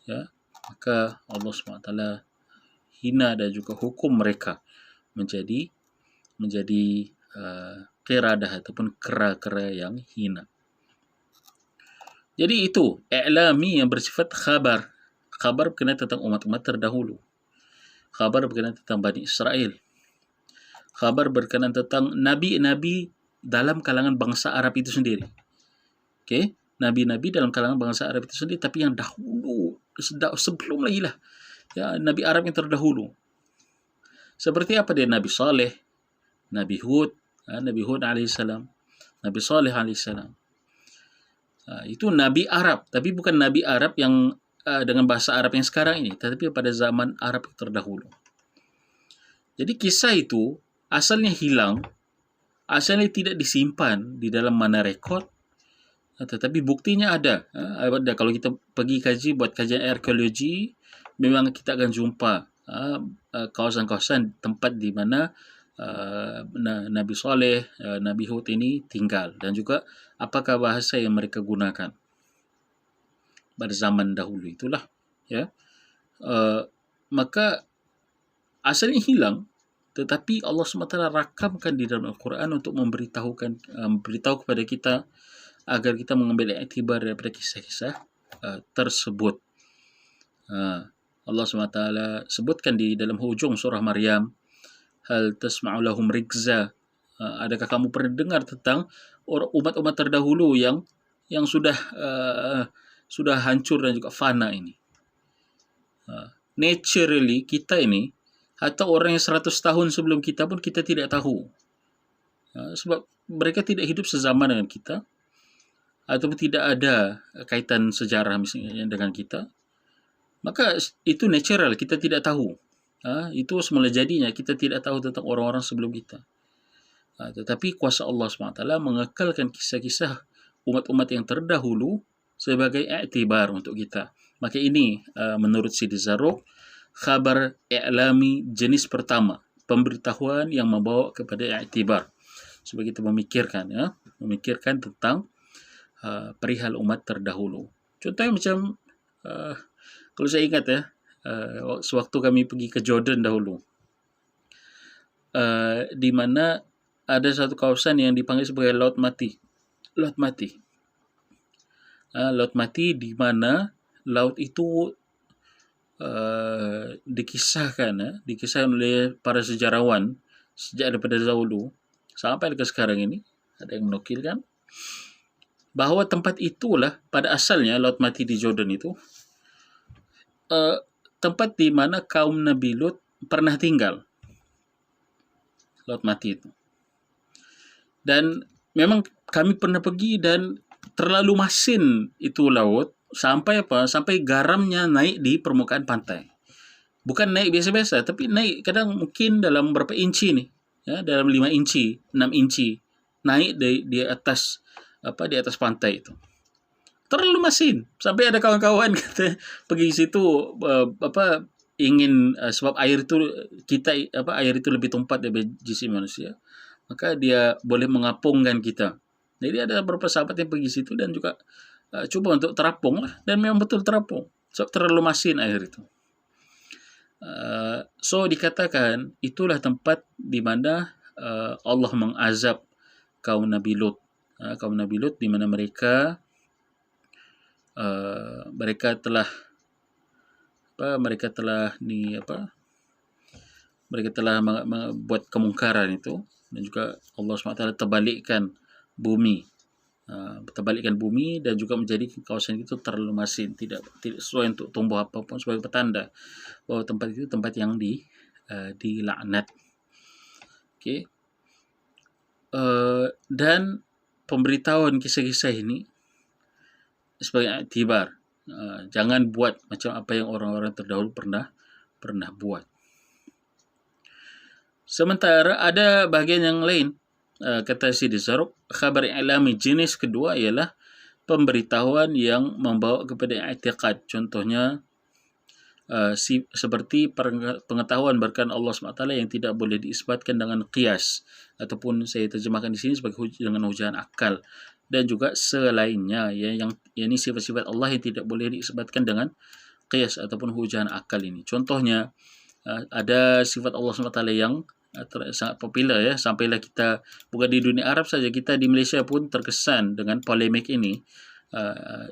ya, maka Allah Subhanahu Wa Taala hina dan juga hukum mereka menjadi qiradah ataupun kera-kera yang hina. Jadi itu i'lami yang bersifat khabar berkenaan tentang umat-umat terdahulu, khabar berkenaan tentang Bani Israel, khabar berkenaan tentang nabi-nabi dalam kalangan bangsa Arab itu sendiri. Okey, nabi-nabi dalam kalangan bangsa Arab itu sendiri, tapi yang dahulu, sebelum lagi lah, ya, nabi Arab yang terdahulu. Seperti apa dia? Nabi Saleh, Nabi Hud alaihissalam, Nabi Saleh alaihissalam. Itu nabi Arab, tapi bukan nabi Arab yang dengan bahasa Arab yang sekarang ini, tetapi pada zaman Arab yang terdahulu. Jadi kisah itu asalnya hilang, asalnya tidak disimpan di dalam mana rekod, tetapi buktinya ada. Kalau kita pergi kaji, buat kajian arkeologi, memang kita akan jumpa kawasan-kawasan tempat di mana Nabi Saleh, Nabi Hud ini tinggal, dan juga apakah bahasa yang mereka gunakan pada zaman dahulu itulah, ya. Maka asalnya hilang, tetapi Allah SWT rakamkan di dalam Al-Quran untuk memberitahu kepada kita agar kita mengambil iktibar daripada kisah-kisah tersebut. Allah SWT sebutkan di dalam hujung surah Maryam, hal tasma'u lahum rikza, adakah kamu pernah dengar tentang umat-umat terdahulu yang sudah hancur dan juga fana ini. Naturally kita ini, atau orang yang 100 tahun sebelum kita pun kita tidak tahu, sebab mereka tidak hidup sezaman dengan kita, ataupun tidak ada kaitan sejarah misalnya dengan kita. Maka itu natural, kita tidak tahu. Itu semula jadinya, kita tidak tahu tentang orang-orang sebelum kita. Tetapi kuasa Allah SWT mengekalkan kisah-kisah umat-umat yang terdahulu sebagai iktibar untuk kita. Maka ini menurut Sidi Zarruq, khabar i'lami jenis pertama, pemberitahuan yang membawa kepada iktibar, supaya kita memikirkan tentang perihal umat terdahulu. Contohnya macam kalau saya ingat sewaktu kami pergi ke Jordan dahulu, di mana ada satu kawasan yang dipanggil sebagai Laut Mati. Laut Mati di mana laut itu dikisahkan oleh para sejarawan sejak daripada dahulu sampai ke sekarang ini, ada yang menukilkan bahawa tempat itulah pada asalnya Laut Mati di Jordan itu tempat di mana kaum Nabi Lut pernah tinggal. Laut Mati itu. Dan memang kami pernah pergi dan terlalu masin itu laut sampai garamnya naik di permukaan pantai. Bukan naik biasa-biasa, tapi naik kadang mungkin dalam berapa inci nih, ya, dalam 5 inci, 6 inci naik di atas pantai itu. Terlalu masin sampai ada kawan-kawan kata pergi situ ingin sebab air itu lebih tumpat daripada jisim manusia, maka dia boleh mengapungkan kita. Jadi ada beberapa sahabat yang pergi situ dan juga cuba untuk terapung lah, dan memang betul terapung sebab terlalu masin air itu. So dikatakan itulah tempat di mana Allah mengazab kaum Nabi Lut. Kaum Nabi Lut di mana mereka telah membuat kemungkaran itu, dan juga Allah SWT terbalikkan bumi, dan juga menjadi kawasan itu terlalu masin, tidak sesuai untuk tumbuh apapun, sebagai petanda bahwa tempat itu tempat yang dilaknat. Okay. Dan pemberitahuan kisah-kisah ini sebagai iktibar, jangan buat macam apa yang orang-orang terdahulu pernah buat. Sementara ada bahagian yang lain, kata Sidi Zarruq, khabar i'lami jenis kedua ialah pemberitahuan yang membawa kepada i'tiqad. Contohnya seperti pengetahuan berkat Allah SWT yang tidak boleh diisbatkan dengan qiyas, ataupun saya terjemahkan di sini sebagai dengan hujahan akal, dan juga selainnya, yang ini sifat-sifat Allah yang tidak boleh diisbatkan dengan qiyas ataupun hujahan akal ini. Contohnya ada sifat Allah SWT yang sangat popular, ya, sampailah kita bukan di dunia Arab saja, kita di Malaysia pun terkesan dengan polemik ini.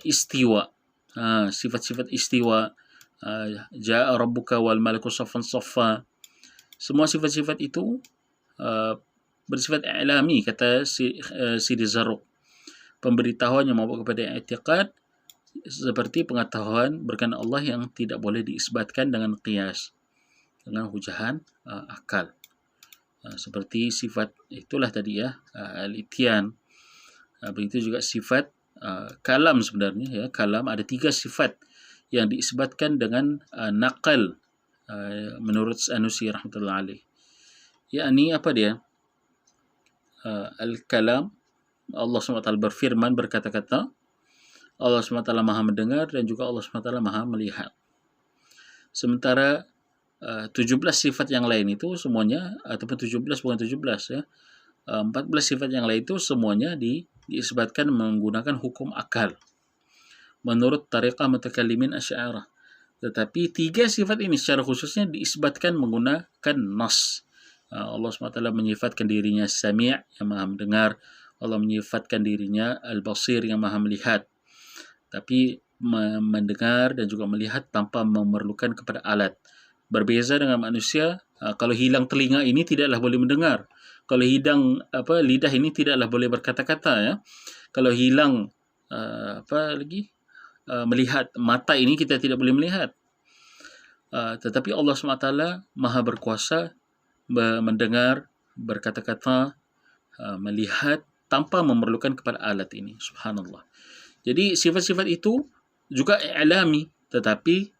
Istiwa, sifat-sifat istiwa, ja'a rabbuka wal malaku saffan saffa, semua sifat-sifat itu bersifat i'lami, kata Sidi Zarruq, pemberitahuan yang membawa kepada i'tiqad, seperti pengetahuan berkenaan Allah yang tidak boleh diisbatkan dengan qiyas, dengan hujahan akal. Seperti sifat itulah tadi, ya, al-ityan. Begitu juga sifat kalam sebenarnya, ya, kalam ada 3 sifat yang diisbatkan dengan naqal menurut Sanusi rahmatullah alaih. Yakni apa dia? Al-kalam, Allah SWT berfirman, berkata-kata, Allah SWT maha mendengar dan juga Allah SWT maha melihat. Sementara 17 sifat yang lain itu semuanya, ataupun 17 bukan 17 ya, 14 sifat yang lain itu semuanya diisbatkan menggunakan hukum akal menurut tariqah mutakallimin asy'ariyah. Tetapi 3 sifat ini secara khususnya diisbatkan menggunakan nas. Allah SWT menyifatkan dirinya Sami' yang maha mendengar, Allah menyifatkan dirinya Al-Basir yang maha melihat. Tapi mendengar dan juga melihat tanpa memerlukan kepada alat. Berbeza dengan manusia, kalau hilang telinga ini tidaklah boleh mendengar. Kalau lidah ini tidaklah boleh berkata-kata ya. Kalau hilang melihat, mata ini kita tidak boleh melihat. Tetapi Allah SWT maha berkuasa mendengar, berkata-kata, melihat tanpa memerlukan kepada alat ini. Subhanallah. Jadi sifat-sifat itu juga i'lami, tetapi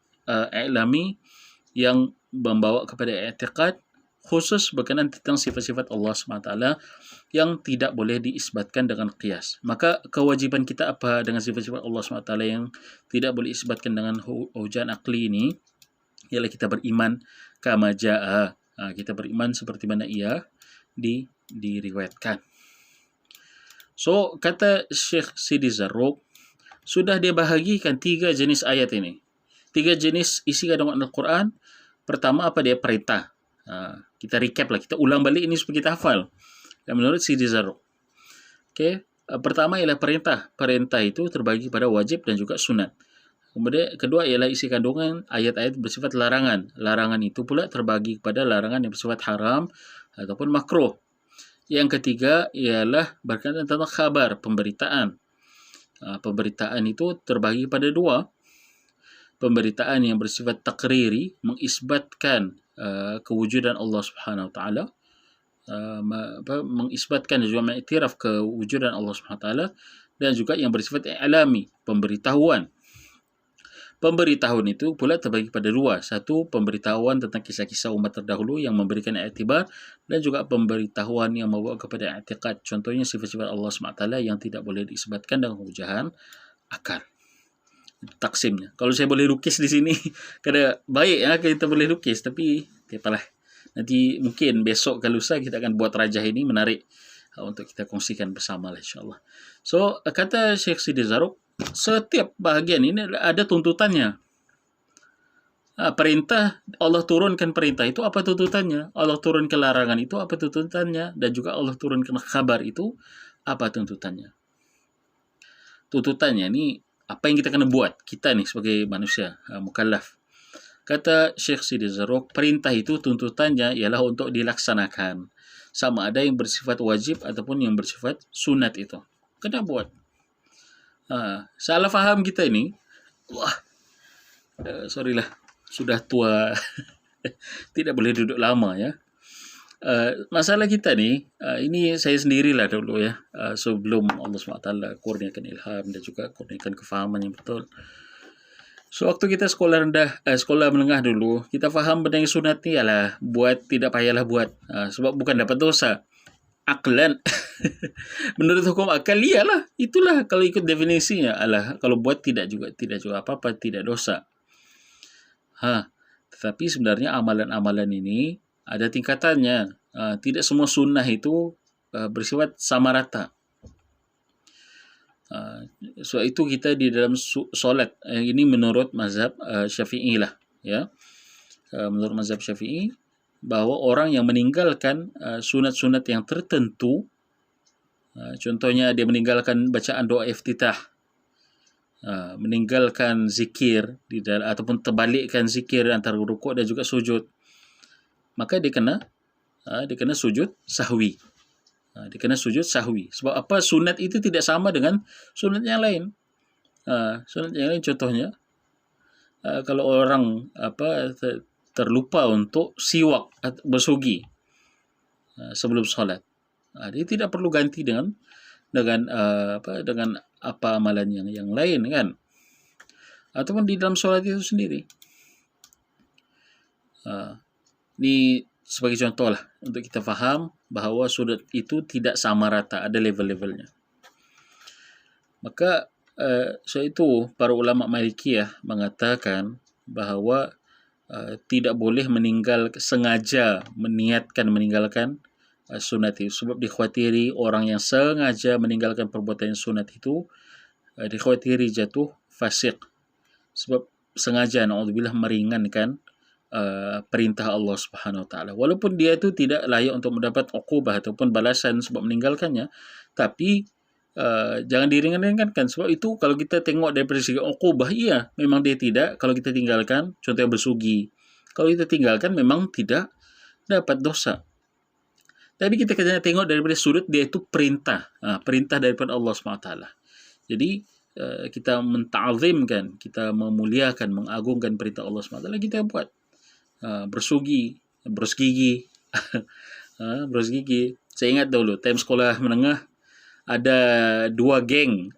i'lami yang membawa kepada i'tiqad khusus berkenaan tentang sifat-sifat Allah SWT yang tidak boleh diisbatkan dengan qiyas. Maka kewajiban kita apa dengan sifat-sifat Allah SWT yang tidak boleh diisbatkan dengan hujan akli ini? Ialah kita beriman kama ja'a. Kita beriman seperti mana ia diriwayatkan. So, kata Syekh Sidi Zarruq, sudah dia bahagikan 3 jenis ayat ini. 3 jenis isi kandungan Al-Quran. Pertama, apa dia? Perintah. Kita recap lah, kita ulang balik ini supaya kita hafal. Dan menurut Sidi Zarruq. Okay. Pertama ialah perintah. Perintah itu terbagi pada wajib dan juga sunat. Kemudian kedua ialah isi kandungan ayat-ayat bersifat larangan. Larangan itu pula terbagi kepada larangan yang bersifat haram ataupun makruh. Yang ketiga ialah berkaitan tentang khabar, pemberitaan. Pemberitaan itu terbagi pada 2. Pemberitaan yang bersifat takriri, mengisbatkan kewujudan Allah Subhanahu Wa Taala, mengisbatkan dan juga mengiktiraf kewujudan Allah Subhanahu Wa Taala, dan juga yang bersifat i'lami, pemberitahuan. Pemberitahuan itu pula terbagi pada 2. Satu, pemberitahuan tentang kisah-kisah umat terdahulu yang memberikan i'tibar, dan juga pemberitahuan yang membawa kepada i'tiqad. Contohnya sifat-sifat Allah SWT yang tidak boleh disebutkan dengan hujahan akal. Taksimnya. Kalau saya boleh lukis di sini, kena baik ya kita boleh lukis, tapi apalah. Nanti mungkin besok ke lusa kita akan buat rajah ini menarik untuk kita kongsikan bersama lah insyaAllah. So, kata Syekh Sidi Zarruq, setiap bahagian ini ada tuntutannya. Perintah, Allah turunkan perintah itu apa tuntutannya? Allah turunkan larangan itu apa tuntutannya? Dan juga Allah turunkan khabar itu apa tuntutannya? Tuntutannya ini apa yang kita kena buat, kita nih sebagai manusia mukallaf. Kata Syekh Sidi Zarruq, perintah itu tuntutannya ialah untuk dilaksanakan. Sama ada yang bersifat wajib ataupun yang bersifat sunat itu. Kena buat. Salah faham kita ini, sorry lah, sudah tua, tidak boleh duduk lama ya. Masalah kita ni, ini saya sendirilah dulu ya, sebelum Allah SWT kurniakan ilham dan juga kurniakan kefahaman yang betul. So, waktu kita sekolah rendah, sekolah menengah dulu, kita faham benda yang sunat ni ialah buat, tidak payahlah buat, sebab bukan dapat dosa. Aklan, menurut hukum akal, iyalah, itulah kalau ikut definisinya, kalau buat tidak juga apa-apa, tidak dosa. Tetapi sebenarnya amalan-amalan ini ada tingkatannya. Tidak semua sunnah itu bersifat sama rata. So itu kita di dalam solat, ini menurut mazhab Syafi'i lah ya. Menurut mazhab Syafi'i, bahawa orang yang meninggalkan sunat-sunat yang tertentu, contohnya dia meninggalkan bacaan doa iftitah, meninggalkan zikir ataupun terbalikkan zikir antara rukuk dan juga sujud, maka dia kena sujud sahwi. Dia kena sujud sahwi. Sebab apa? Sunat itu tidak sama dengan sunat yang lain. Sunat yang lain contohnya, kalau orang terlupa untuk siwak bersugi sebelum solat, dia tidak perlu ganti dengan apa amalan yang lain kan. ataupun di dalam solat itu sendiri. Ini sebagai contoh lah untuk kita faham bahawa sudut itu tidak sama rata, ada level-levelnya. Maka sebab itu para ulama Malikiyah mengatakan bahawa tidak boleh sengaja meniatkan meninggalkan sunat itu, sebab dikhawatiri orang yang sengaja meninggalkan perbuatan sunat itu dikhawatiri jatuh fasik, sebab sengaja naudzubillah meringankan perintah Allah Subhanahu Wa Taala. Walaupun dia itu tidak layak untuk mendapat uqubah ataupun balasan sebab meninggalkannya, tapi jangan diringan-ringankan, sebab itu kalau kita tengok daripada segi uqubah, iya memang dia tidak, kalau kita tinggalkan, contohnya bersugi, kalau kita tinggalkan memang tidak dapat dosa. Tapi kita kena tengok daripada sudut dia itu perintah, perintah daripada Allah SWT. Jadi kita menta'azimkan, kita memuliakan, mengagungkan perintah Allah SWT, kita buat. Bersugi, berus gigi. Berus gigi. Saya ingat dulu, time sekolah menengah, ada 2 geng.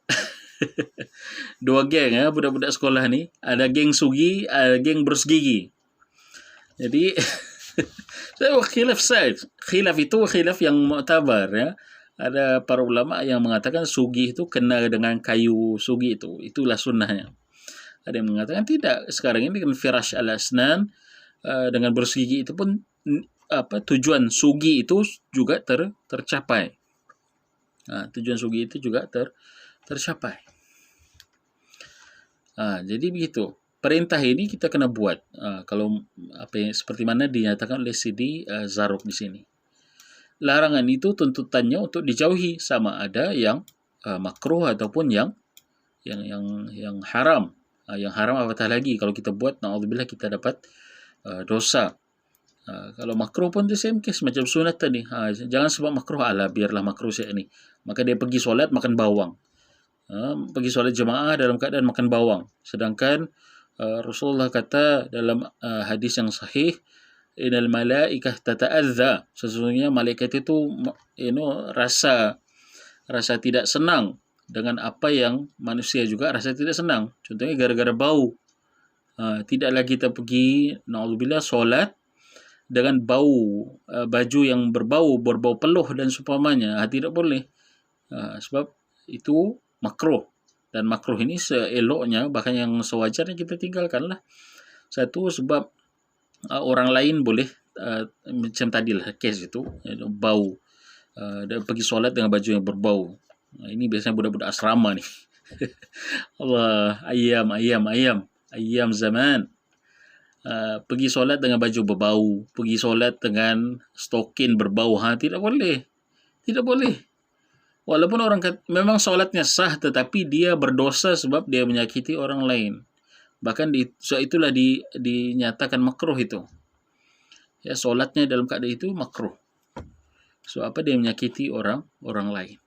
2 geng budak-budak sekolah ni. Ada geng sugi, ada geng berus gigi. Jadi khilaf saja. Khilaf itu khilaf yang mu'tabar ya. Ada para ulama yang mengatakan sugi itu kena dengan kayu sugi itu. Itulah sunnahnya. Ada yang mengatakan tidak. Sekarang ini dengan firash al-asnan, dengan berus gigi itu pun tujuan sugi itu juga tercapai. Tujuan sugi itu juga tercapai. Jadi begitu. Perintah ini kita kena buat. Kalau seperti mana dinyatakan oleh Sidi Zarruq di sini. Larangan itu tuntutannya untuk dijauhi, sama ada yang makruh ataupun yang haram. Yang haram apatah lagi kalau kita buat, naudzubillah kita dapat dosa. Kalau makruh pun the same case macam sunat tadi. Jangan sebab makruh, biarlah makruh saya ni. Maka dia pergi solat makan bawang. Pergi solat jemaah dalam keadaan makan bawang. Sedangkan Rasulullah kata dalam hadis yang sahih, innal malaikah tata'adza, sesungguhnya malaikat itu rasa tidak senang dengan apa yang manusia juga rasa tidak senang. Contohnya gara-gara bau. Tidaklah kita pergi naudzubillah solat dengan bau baju yang berbau peluh dan seumpamanya. Tidak boleh. Sebab itu makruh. Dan makruh ini seeloknya, bahkan yang sewajarnya kita tinggalkanlah. Satu, sebab orang lain boleh macam tadilah kes itu bau, dan pergi solat dengan baju yang berbau. Ini biasanya budak-budak asrama ni. Allah, ayam zaman. Pergi solat dengan baju berbau, pergi solat dengan stokin berbau, tidak boleh. Tidak boleh. Walaupun orang kata, memang solatnya sah, tetapi dia berdosa sebab dia menyakiti orang lain. Bahkan itulah dinyatakan makruh itu. Ya, solatnya dalam keadaan itu makruh. So apa, dia menyakiti orang lain.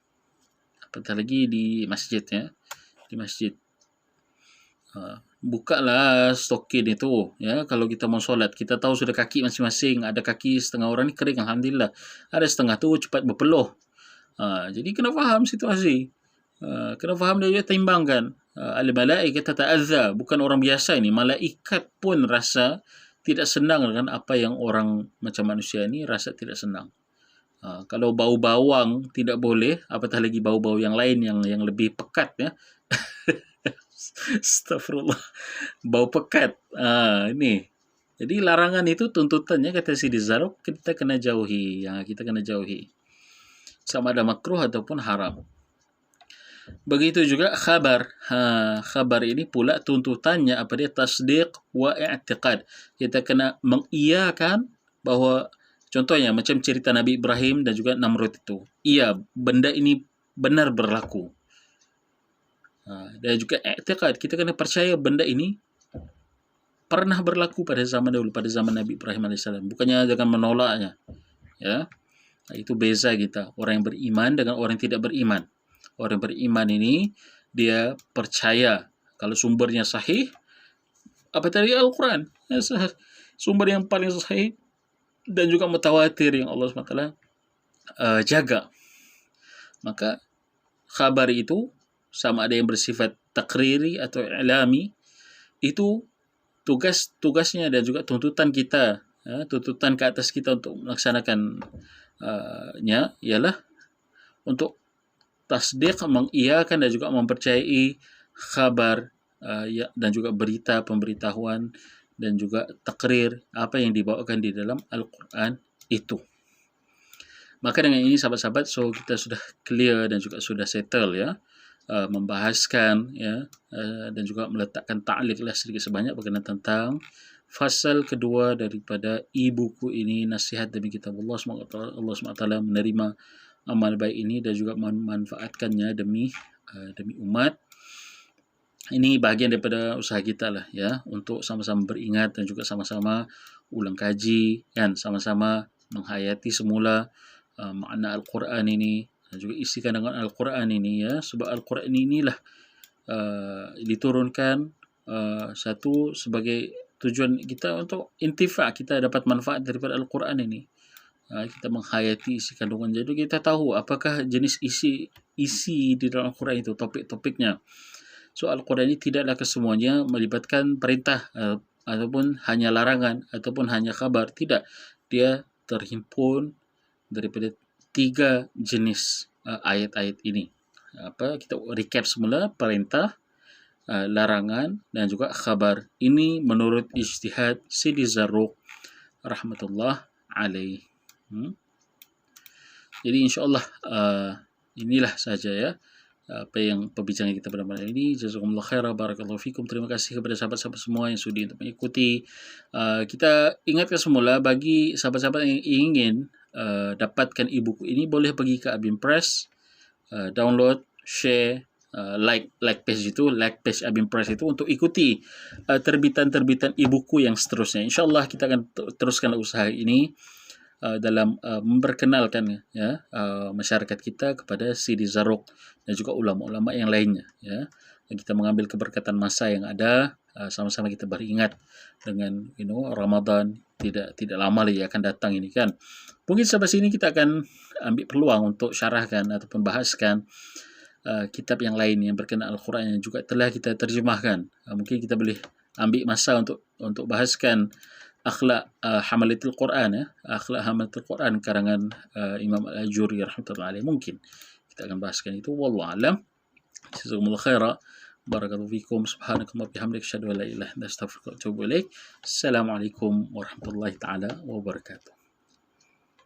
Apatah lagi di masjid ya. Di masjid. Bukalah stokin itu ya, kalau kita mau solat, kita tahu sudah kaki masing-masing, ada kaki setengah orang ni kering alhamdulillah, ada setengah tu cepat berpeluh. Jadi kena faham situasi, kena faham dia timbangkan. Al-malaikat tata'adza, bukan orang biasa ini, malaikat pun rasa tidak senang dengan apa yang orang macam manusia ini rasa tidak senang. Kalau bau bawang tidak boleh, apatah lagi bau-bau yang lain yang lebih pekat ya. Astagfirullah, bau pekat. Ini. Jadi larangan itu tuntutannya kata Sidi Zarruq kita kena jauhi. Kita kena jauhi. Sama ada makruh ataupun haram. Begitu juga khabar. Khabar ini pula tuntutannya apa dia? Tasdiq wa i'tiqad. Kita kena mengiyakan bahawa, contohnya macam cerita Nabi Ibrahim dan juga Namrud itu. Iya, benda ini benar berlaku. Dan juga i'tiqad, kita kena percaya benda ini pernah berlaku pada zaman dahulu, pada zaman Nabi Ibrahim AS. Bukannya jangan menolaknya. Ya. Itu beza kita, orang yang beriman dengan orang yang tidak beriman. Orang yang beriman ini dia percaya kalau sumbernya sahih, apa tadi, Al-Quran, sumber yang paling sahih dan juga mutawatir yang Allah SWT jaga. Maka khabar itu sama ada yang bersifat takriri atau i'lami, itu tugasnya dan juga tuntutan kita, tuntutan ke atas kita untuk melaksanakan nya ialah untuk tasdiq, mengiyakan dan juga mempercayai khabar dan juga berita, pemberitahuan dan juga takrir apa yang dibawakan di dalam Al-Quran itu. Maka dengan ini sahabat-sahabat, so kita sudah clear dan juga sudah settle ya, membahaskan ya, dan juga meletakkan ta'liq lah sedikit sebanyak berkenaan tentang fasal kedua daripada e-buku ini, Nasihat demi Kitab Allah. Semoga Allah SWT menerima amal baik ini dan juga memanfaatkannya demi umat. Ini bahagian daripada usaha kita lah ya, untuk sama-sama beringat dan juga sama-sama ulang kaji kan, sama-sama menghayati semula makna Al-Quran ini dan juga isi kandungan Al-Quran ini ya, sebab Al-Quran inilah diturunkan satu sebagai tujuan kita untuk intifa, kita dapat manfaat daripada Al-Quran ini. Kita menghayati isi kandungan, jadi kita tahu apakah jenis isi di dalam Al-Quran itu, topik-topiknya. So Al-Quran ini tidaklah kesemuanya melibatkan perintah ataupun hanya larangan ataupun hanya khabar, tidak. Dia terhimpun daripada 3 jenis ayat-ayat ini. Kita recap semula: perintah, larangan dan juga khabar. Ini menurut ijtihad Sidi Zarruq rahmatullah alaih. Jadi insyaAllah inilah saja ya apa yang perbincangan kita pada malam ini. Jazakumullah khairah, barakallahu fikum. Terima kasih kepada sahabat-sahabat semua yang sudi untuk mengikuti. Kita ingatkan semula, bagi sahabat-sahabat yang ingin dapatkan e-buku ini, boleh pergi ke Abim Press, download, share, like page itu, like page Abim Press itu untuk ikuti terbitan-terbitan e-buku yang seterusnya. InsyaAllah kita akan teruskan usaha ini dalam memperkenalkan ya masyarakat kita kepada Sidi Zarruq dan juga ulama-ulama yang lainnya ya. Dan kita mengambil keberkatan masa yang ada, sama-sama kita beringat dengan Ramadan tidak lama lagi akan datang ini kan. Mungkin sampai sini kita akan ambil peluang untuk syarahkan ataupun bahaskan kitab yang lain yang berkenaan Al-Quran yang juga telah kita terjemahkan. Mungkin kita boleh ambil masa untuk bahaskan Akhlak Hamalatul Quran ya, Akhlak Hamalatul Quran karangan Imam Al-Ajuri rahmatullahi alaih. Mungkin kita akan bahaskan itu, wallahu alam. Jazakumullah khairah, barakallahu fikum. Subhanakallah bihamdik, asyhadu an la ilaha illa anta, astaghfiruka wa atubu ilaik. Assalamualaikum warahmatullahi taala wabarakatuh.